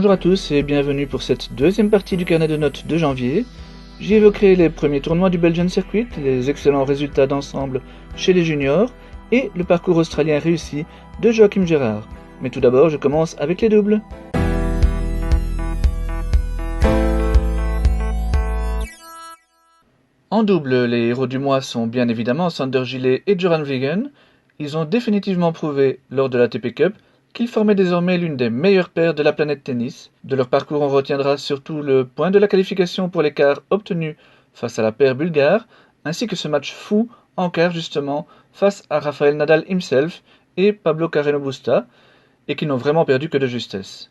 Bonjour à tous et bienvenue pour cette deuxième partie du carnet de notes de janvier. J'y évoquerai les premiers tournois du Belgian Circuit, les excellents résultats d'ensemble chez les juniors et le parcours australien réussi de Joachim Gérard. Mais tout d'abord, je commence avec les doubles. En double, les héros du mois sont bien évidemment Sander Gillet et Joran Vegen. Ils ont définitivement prouvé lors de la l'ATP Cup qu'ils formaient désormais l'une des meilleures paires de la planète tennis. De leur parcours, on retiendra surtout le point de la qualification pour l'écart obtenu face à la paire bulgare, ainsi que ce match fou en quart justement face à Rafael Nadal himself et Pablo Carreño Busta, et qui n'ont vraiment perdu que de justesse.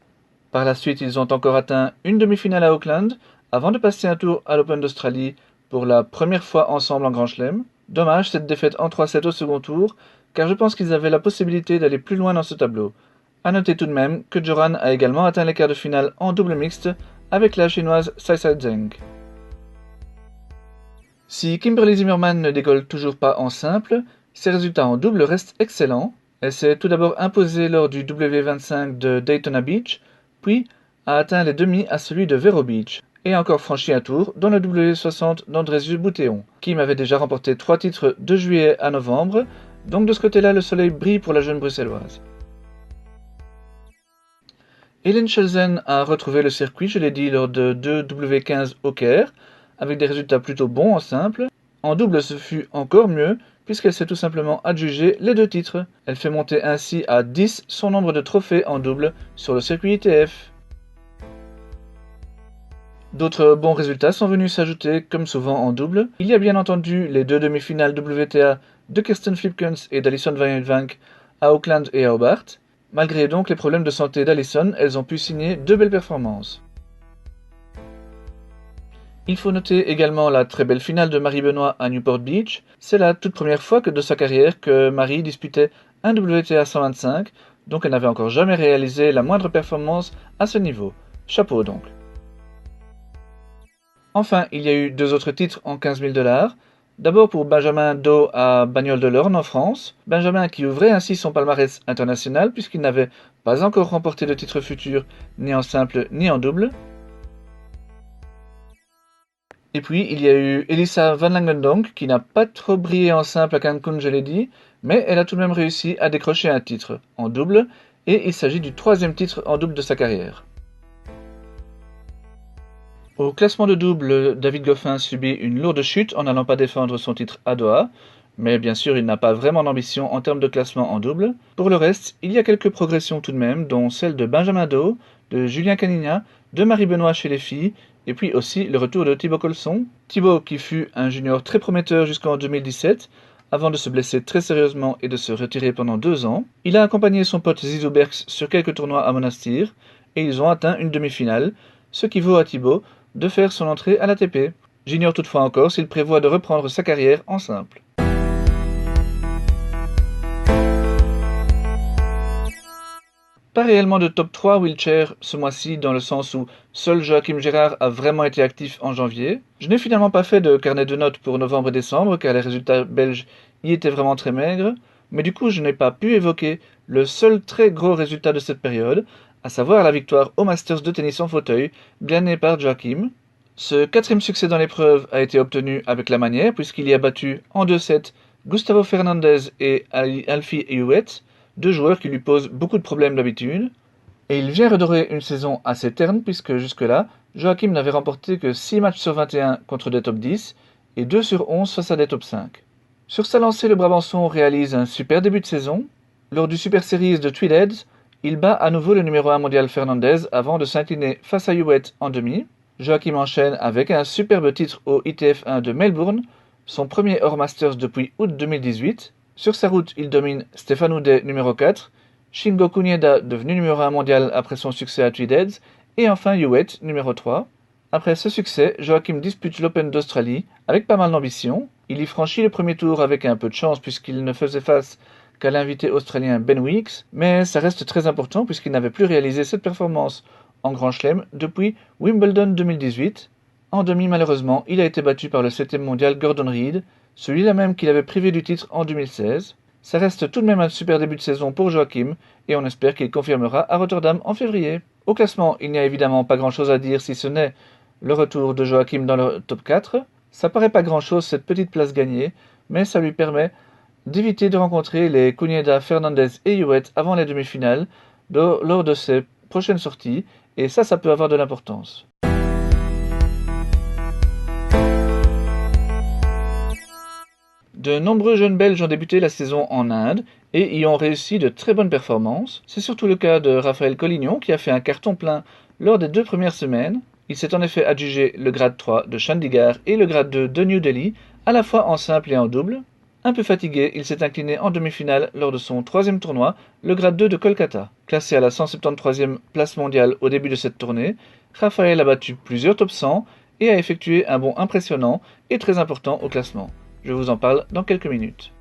Par la suite, ils ont encore atteint une demi-finale à Auckland, avant de passer un tour à l'Open d'Australie pour la première fois ensemble en Grand Chelem. Dommage cette défaite en 3-7 au second tour, car je pense qu'ils avaient la possibilité d'aller plus loin dans ce tableau. A noter tout de même que Joran a également atteint les quarts de finale en double mixte avec la chinoise Tsai Zheng. Si Kimberly Zimmerman ne décolle toujours pas en simple, ses résultats en double restent excellents. Elle s'est tout d'abord imposée lors du W25 de Daytona Beach, puis a atteint les demi à celui de Vero Beach, et a encore franchi un tour dans le W60 d'Andrézieux Boutéon, qui m'avait déjà remporté 3 titres de juillet à novembre, donc de ce côté-là le soleil brille pour la jeune bruxelloise. Hélène Schelzen a retrouvé le circuit, je l'ai dit, lors de 2 W15 au Caire, avec des résultats plutôt bons en simple. En double, ce fut encore mieux, puisqu'elle s'est tout simplement adjugé les 2 titres. Elle fait monter ainsi à 10 son nombre de trophées en double sur le circuit ITF. D'autres bons résultats sont venus s'ajouter, comme souvent en double. Il y a bien entendu les 2 demi-finales WTA de Kirsten Flipkens et d'Alison Van Uytvanck à Auckland et à Hobart. Malgré donc les problèmes de santé d'Alison, elles ont pu signer 2 belles performances. Il faut noter également la très belle finale de Marie Benoît à Newport Beach. C'est la toute première fois que de sa carrière que Marie disputait un WTA 125, donc elle n'avait encore jamais réalisé la moindre performance à ce niveau. Chapeau donc. Enfin, il y a eu 2 autres titres en 15 000 $. D'abord pour Benjamin Do à Bagnoles-de-l'Orne en France. Benjamin qui ouvrait ainsi son palmarès international puisqu'il n'avait pas encore remporté de titre futur ni en simple ni en double. Et puis il y a eu Elisa Van Langendonk qui n'a pas trop brillé en simple à Cancun, je l'ai dit, mais elle a tout de même réussi à décrocher un titre en double et il s'agit du 3e titre en double de sa carrière. Au classement de double, David Goffin subit une lourde chute en n'allant pas défendre son titre à Doha, mais bien sûr il n'a pas vraiment d'ambition en termes de classement en double. Pour le reste, il y a quelques progressions tout de même, dont celle de Benjamin Do, de Julien Canigna, de Marie Benoît chez les filles, et puis aussi le retour de Thibaut Colson. Thibaut qui fut un junior très prometteur jusqu'en 2017, avant de se blesser très sérieusement et de se retirer pendant 2 ans. Il a accompagné son pote Zizou Berks sur quelques tournois à Monastir, et ils ont atteint une demi-finale, ce qui vaut à Thibaut de faire son entrée à l'ATP. J'ignore toutefois encore s'il prévoit de reprendre sa carrière en simple. Pas réellement de top 3 wheelchair ce mois-ci, dans le sens où seul Joachim Gérard a vraiment été actif en janvier. Je n'ai finalement pas fait de carnet de notes pour novembre et décembre, car les résultats belges y étaient vraiment très maigres, mais du coup je n'ai pas pu évoquer le seul très gros résultat de cette période, à savoir la victoire au Masters de tennis en fauteuil, glanée par Joachim. Ce 4e succès dans l'épreuve a été obtenu avec la manière, puisqu'il y a battu en 2-7 Gustavo Fernandez et Alfie Hewitt, 2 joueurs qui lui posent beaucoup de problèmes d'habitude. Et il vient redorer une saison assez terne, puisque jusque-là, Joachim n'avait remporté que 6 matchs sur 21 contre des top 10 et 2 sur 11 face à des top 5. Sur sa lancée, le Brabançon réalise un super début de saison. Lors du Super Series de Tweedheads, il bat à nouveau le numéro 1 mondial Fernandez avant de s'incliner face à Hewitt en demi. Joachim enchaîne avec un superbe titre au ITF 1 de Melbourne, son premier hors Masters depuis août 2018. Sur sa route, il domine Stéphane Houdet numéro 4, Shingo Kunieda devenu numéro 1 mondial après son succès à Tweedheads, et enfin Hewitt numéro 3. Après ce succès, Joachim dispute l'Open d'Australie avec pas mal d'ambition. Il y franchit le premier tour avec un peu de chance puisqu'il ne faisait face qu'à l'invité australien Ben Weeks, mais ça reste très important puisqu'il n'avait plus réalisé cette performance en Grand Chelem depuis Wimbledon 2018. En demi, malheureusement, il a été battu par le 7e mondial Gordon Reed, celui-là même qu'il avait privé du titre en 2016. Ça reste tout de même un super début de saison pour Joachim, et on espère qu'il confirmera à Rotterdam en février. Au classement, il n'y a évidemment pas grand chose à dire si ce n'est le retour de Joachim dans le top 4. Ça paraît pas grand chose cette petite place gagnée, mais ça lui permet d'éviter de rencontrer les Cuneda, Fernandez et Hewitt avant les demi-finales lors de ses prochaines sorties, et ça peut avoir de l'importance. De nombreux jeunes Belges ont débuté la saison en Inde et y ont réussi de très bonnes performances. C'est surtout le cas de Raphaël Collignon qui a fait un carton plein lors des 2 premières semaines. Il s'est en effet adjugé le grade 3 de Chandigarh et le grade 2 de New Delhi, à la fois en simple et en double. Un peu fatigué, il s'est incliné en demi-finale lors de son 3e tournoi, le grade 2 de Kolkata. Classé à la 173e place mondiale au début de cette tournée, Raphaël a battu plusieurs top 100 et a effectué un bond impressionnant et très important au classement. Je vous en parle dans quelques minutes.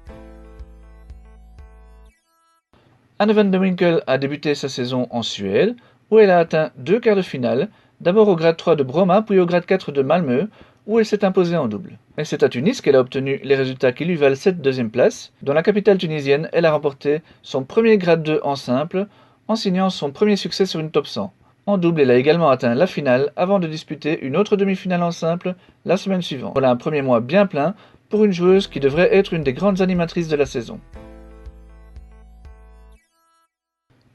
Anne van de Winkel a débuté sa saison en Suède, où elle a atteint 2 quarts de finale, d'abord au grade 3 de Bromma, puis au grade 4 de Malmö, où elle s'est imposée en double. Et c'est à Tunis qu'elle a obtenu les résultats qui lui valent cette 2e place. Dans la capitale tunisienne, elle a remporté son premier grade 2 en simple, en signant son premier succès sur une top 100. En double, elle a également atteint la finale, avant de disputer une autre demi-finale en simple la semaine suivante. Voilà un premier mois bien plein pour une joueuse qui devrait être une des grandes animatrices de la saison.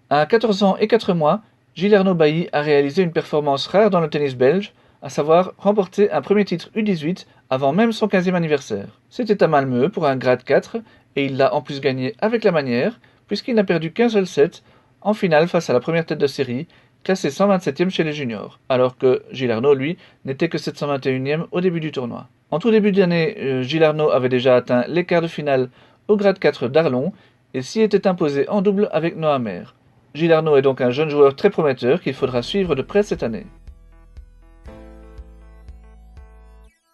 À 14 ans et 4 mois, Gilles Arnaud Bailly a réalisé une performance rare dans le tennis belge, à savoir remporter un premier titre U18 avant même son 15e anniversaire. C'était à Malmö pour un grade 4 et il l'a en plus gagné avec la manière, puisqu'il n'a perdu qu'un seul set en finale face à la première tête de série, classée 127e chez les juniors, alors que Gilles Arnaud, lui, n'était que 721e au début du tournoi. En tout début d'année, Gilles Arnaud avait déjà atteint les quarts de finale au grade 4 d'Arlon et s'y était imposé en double avec Noah Mer. Gilles Arnaud est donc un jeune joueur très prometteur qu'il faudra suivre de près cette année.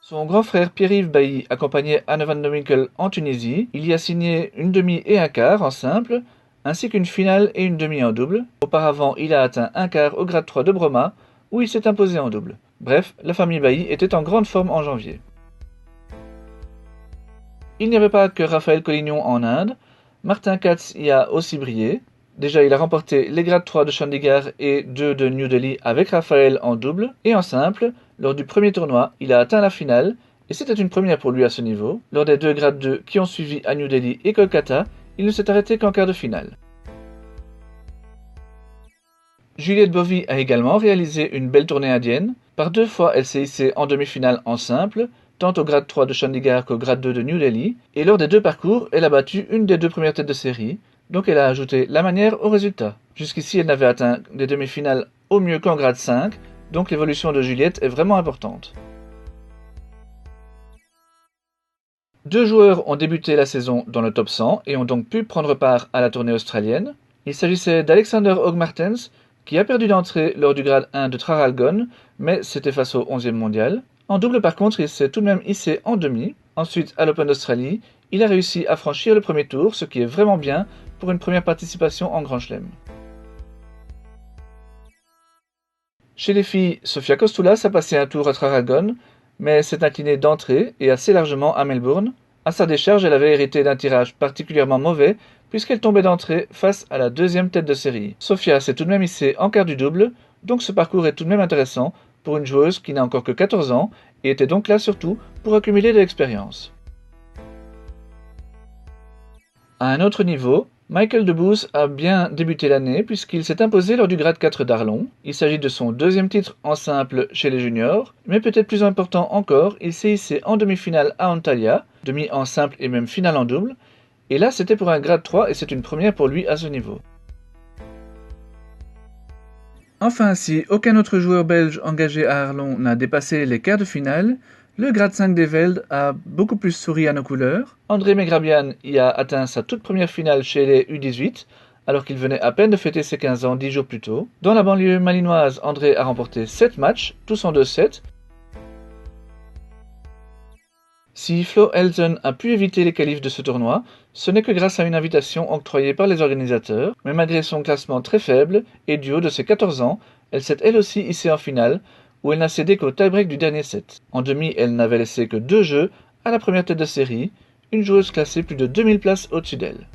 Son grand frère Pierre-Yves Bailly accompagnait Anne van de Winkel en Tunisie. Il y a signé une demi et un quart en simple, ainsi qu'une finale et une demi en double. Auparavant, il a atteint un quart au grade 3 de Bromma, où il s'est imposé en double. Bref, la famille Bailly était en grande forme en janvier. Il n'y avait pas que Raphaël Collignon en Inde, Martin Katz y a aussi brillé. Déjà, il a remporté les grades 3 de Chandigarh et 2 de New Delhi avec Raphaël en double. Et en simple, lors du premier tournoi, il a atteint la finale, et c'était une première pour lui à ce niveau. Lors des 2 grades 2 qui ont suivi à New Delhi et Kolkata, il ne s'est arrêté qu'en quart de finale. Juliette Bovy a également réalisé une belle tournée indienne. Par 2 fois, elle s'est hissée en demi-finale en simple, tant au grade 3 de Chandigarh qu'au grade 2 de New Delhi. Et lors des 2 parcours, elle a battu une des 2 premières têtes de série. Donc elle a ajouté la manière au résultat. Jusqu'ici, elle n'avait atteint des demi-finales au mieux qu'en grade 5, donc l'évolution de Juliette est vraiment importante. 2 joueurs ont débuté la saison dans le top 100 et ont donc pu prendre part à la tournée australienne. Il s'agissait d'Alexander Hoog-Martens, qui a perdu d'entrée lors du grade 1 de Traralgon, mais c'était face au 11e mondial. En double par contre, il s'est tout de même hissé en demi. Ensuite, à l'Open d'Australie, il a réussi à franchir le premier tour, ce qui est vraiment bien pour une première participation en Grand Chelem. Chez les filles, Sofia Kostulas a passé un tour à Traralgon, mais s'est inclinée d'entrée et assez largement à Melbourne. À sa décharge, elle avait hérité d'un tirage particulièrement mauvais, puisqu'elle tombait d'entrée face à la 2e tête de série. Sofia s'est tout de même hissée en quart du double, donc ce parcours est tout de même intéressant pour une joueuse qui n'a encore que 14 ans et était donc là surtout pour accumuler de l'expérience. À un autre niveau, Michael Debus a bien débuté l'année puisqu'il s'est imposé lors du grade 4 d'Arlon. Il s'agit de son 2e titre en simple chez les juniors, mais peut-être plus important encore, il s'est hissé en demi-finale à Antalya, demi en simple et même finale en double, et là c'était pour un grade 3 et c'est une première pour lui à ce niveau. Enfin, si aucun autre joueur belge engagé à Arlon n'a dépassé les quarts de finale, le grade 5 des Veld a beaucoup plus souri à nos couleurs. André Megrabian y a atteint sa toute première finale chez les U18, alors qu'il venait à peine de fêter ses 15 ans 10 jours plus tôt. Dans la banlieue malinoise, André a remporté 7 matchs, tous en 2-7. Si Flo Elton a pu éviter les qualifs de ce tournoi, ce n'est que grâce à une invitation octroyée par les organisateurs, mais malgré son classement très faible et du haut de ses 14 ans, elle s'est elle aussi hissée en finale, où elle n'a cédé qu'au tie-break du dernier set. En demi, elle n'avait laissé que 2 jeux à la première tête de série, une joueuse classée plus de 2000 places au-dessus d'elle.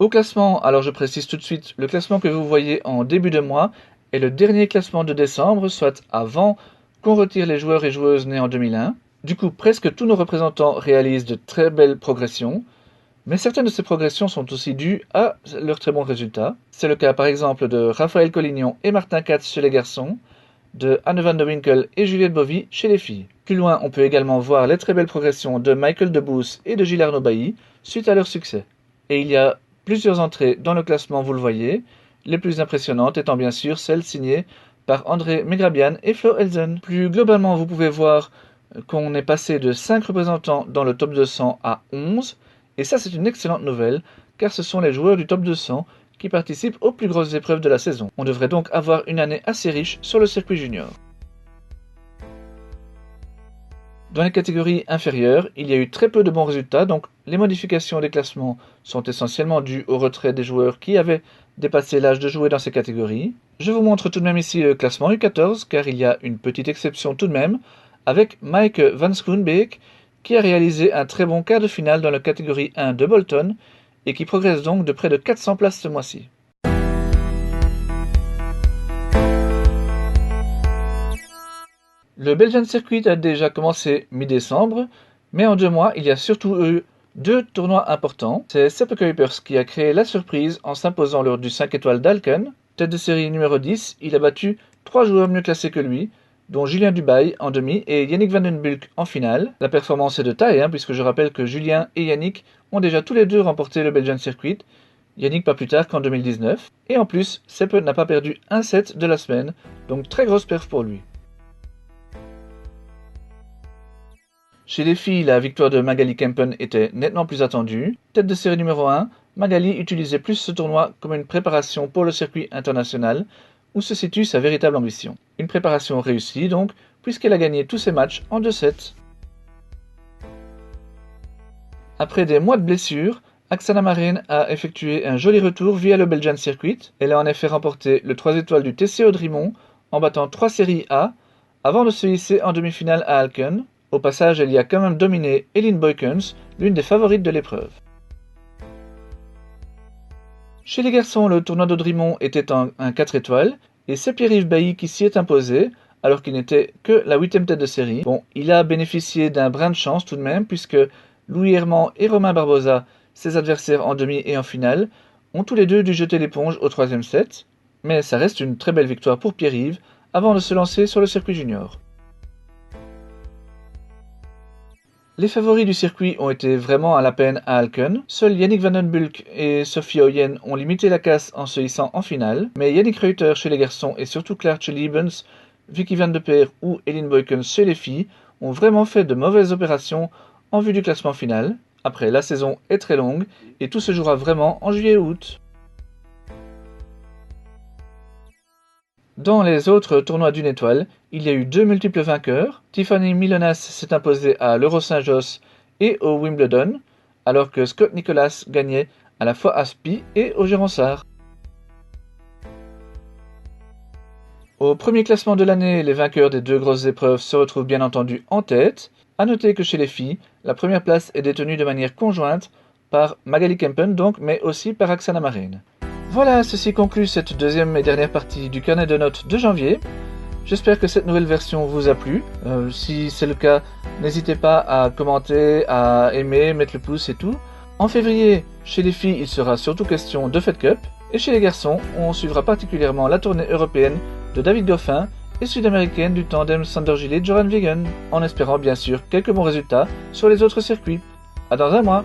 Au classement, alors je précise tout de suite, le classement que vous voyez en début de mois est le dernier classement de décembre, soit avant qu'on retire les joueurs et joueuses nés en 2001. Du coup, presque tous nos représentants réalisent de très belles progressions, mais certaines de ces progressions sont aussi dues à leurs très bons résultats. C'est le cas par exemple de Raphaël Collignon et Martin Katz chez les garçons, de Anne van de Winkel et Juliette Bovy chez les filles. Plus loin, on peut également voir les très belles progressions de Michael Debous et de Gilles Arnaud Bailly suite à leur succès. Et il y a plusieurs entrées dans le classement, vous le voyez, les plus impressionnantes étant bien sûr celles signées par André Megrabian et Flo Elzen. Plus globalement, vous pouvez voir qu'on est passé de 5 représentants dans le top 200 à 11, et ça c'est une excellente nouvelle, car ce sont les joueurs du top 200 qui participent aux plus grosses épreuves de la saison. On devrait donc avoir une année assez riche sur le circuit junior. Dans les catégories inférieures, il y a eu très peu de bons résultats, donc les modifications des classements sont essentiellement dues au retrait des joueurs qui avaient dépassé l'âge de jouer dans ces catégories. Je vous montre tout de même ici le classement U14, car il y a une petite exception tout de même, avec Mike Van Schoonbeek, qui a réalisé un très bon quart de finale dans la catégorie 1 de Bolton, et qui progresse donc de près de 400 places ce mois-ci. Le Belgian Circuit a déjà commencé mi-décembre, mais en 2 mois, il y a surtout eu 2 tournois importants. C'est Seppe Kuipers qui a créé la surprise en s'imposant lors du 5 étoiles d'Alken. Tête de série numéro 10, il a battu 3 joueurs mieux classés que lui, dont Julien Dubail en demi et Yannick Van Den Bulk en finale. La performance est de taille, puisque je rappelle que Julien et Yannick ont déjà tous les deux remporté le Belgian Circuit, Yannick pas plus tard qu'en 2019. Et en plus, Seppe n'a pas perdu un set de la semaine, donc très grosse perf pour lui. Chez les filles, la victoire de Magali Kempen était nettement plus attendue. Tête de série numéro 1, Magali utilisait plus ce tournoi comme une préparation pour le circuit international, où se situe sa véritable ambition. Une préparation réussie donc, puisqu'elle a gagné tous ses matchs en 2 sets. Après des mois de blessures, Aksana Marin a effectué un joli retour via le Belgian Circuit. Elle a en effet remporté le 3 étoiles du TCO Drimont en battant 3 séries A, avant de se hisser en demi-finale à Alken. Au passage, elle y a quand même dominé Elin Boykens, l'une des favorites de l'épreuve. Chez les garçons, le tournoi de Drimont était un 4 étoiles, et c'est Pierre-Yves Bailly qui s'y est imposé, alors qu'il n'était que la 8e tête de série. Bon, il a bénéficié d'un brin de chance tout de même, puisque Louis Herman et Romain Barbosa, ses adversaires en demi et en finale, ont tous les deux dû jeter l'éponge au 3e set, mais ça reste une très belle victoire pour Pierre-Yves, avant de se lancer sur le circuit junior. Les favoris du circuit ont été vraiment à la peine à Alken. Seuls Yannick Van Den Bulk et Sophie Oyen ont limité la casse en se hissant en finale, mais Yannick Reuter chez les garçons et surtout Claire Liebens, Vicky Van de Peer ou Elin Boykens chez les filles ont vraiment fait de mauvaises opérations en vue du classement final. Après, la saison est très longue et tout se jouera vraiment en juillet et août. Dans les autres tournois d'une étoile, il y a eu 2 multiples vainqueurs. Tiffany Milonas s'est imposée à l'Euro Saint-Josse et au Wimbledon, alors que Scott Nicholas gagnait à la fois à Spi et au Géronsard. Au premier classement de l'année, les vainqueurs des 2 grosses épreuves se retrouvent bien entendu en tête. A noter que chez les filles, la première place est détenue de manière conjointe par Magali Kempen, donc, mais aussi par Aksana Marin. Voilà, ceci conclut cette deuxième et dernière partie du carnet de notes de janvier. J'espère que cette nouvelle version vous a plu. Si c'est le cas, n'hésitez pas à commenter, à aimer, mettre le pouce et tout. En février, chez les filles, il sera surtout question de Fed Cup. Et chez les garçons, on suivra particulièrement la tournée européenne de David Goffin et sud-américaine du tandem Sander Gillet-Joran Wigan, en espérant bien sûr quelques bons résultats sur les autres circuits. À dans un mois!